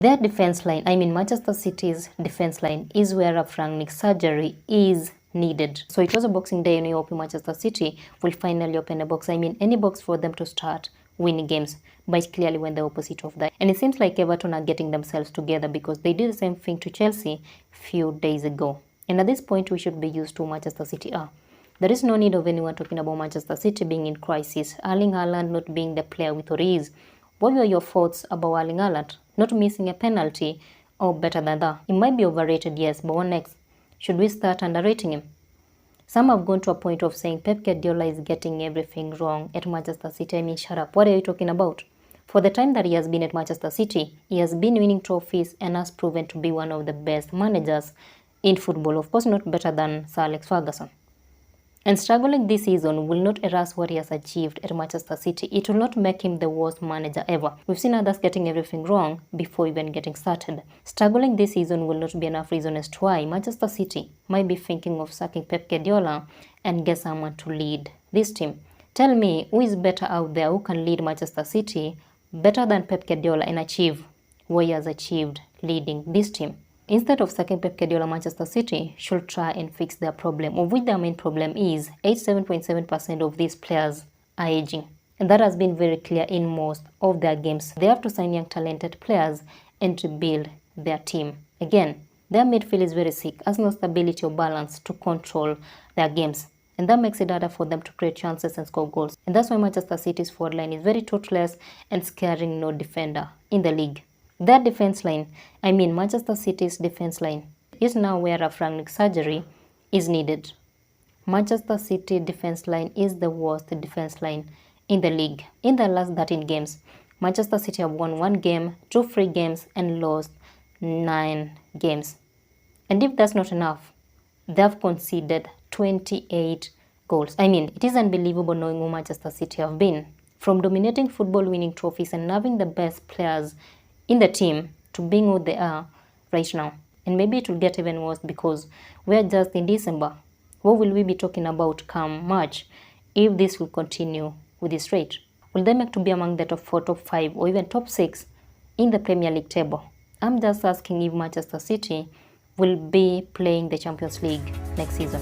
Their defense line, Manchester City's defense line, is where a frantic surgery is needed. So it was a Boxing Day, and I hope Manchester City will finally open a box. Any box for them to start winning games, but it clearly went the opposite of that. And it seems like Everton are getting themselves together, because they did the same thing to Chelsea few days ago. And at this point, we should be used to Manchester City are. There is no need of anyone talking about Manchester City being in crisis. Erling Haaland not being the player we thought he is. What were your thoughts about Erling Haaland not missing a penalty, or better than that? He might be overrated, yes, but what next? Should we start underrating him? Some have gone to a point of saying Pep Guardiola is getting everything wrong at Manchester City. Shut up. What are you talking about? For the time that he has been at Manchester City, he has been winning trophies and has proven to be one of the best managers in football. Of course, not better than Sir Alex Ferguson. And struggling this season will not erase what he has achieved at Manchester City. It will not make him the worst manager ever. We've seen others getting everything wrong before even getting started. Struggling this season will not be enough reason as to why Manchester City might be thinking of sacking Pep Guardiola and get someone to lead this team. Tell me, who is better out there who can lead Manchester City better than Pep Guardiola and achieve what he has achieved leading this team? Instead of sacking Pep Guardiola, Manchester City should try and fix their problem, of which their main problem is 87.7% of these players are aging. And that has been very clear in most of their games. They have to sign young talented players and to build their team. Again, their midfield is very sick, has no stability or balance to control their games. And that makes it harder for them to create chances and score goals. And that's why Manchester City's forward line is very toothless and scaring no defender in the league. Their defense line, Manchester City's defense line, is now where a frantic surgery is needed. Manchester City defense line is the worst defense line in the league. In the last 13 games, Manchester City have won 1 game, drew 3 games, and lost 9 games. And if that's not enough, they have conceded 28 goals. It is unbelievable knowing who Manchester City have been. From dominating football, winning trophies, and having the best players in the team to being who they are right now. And maybe it will get even worse, because we're just in December. What will we be talking about come March if this will continue with this rate? Will they make to be among the top 4, top 5, or even top 6 in the Premier League table? I'm just asking if Manchester City will be playing the Champions League next season.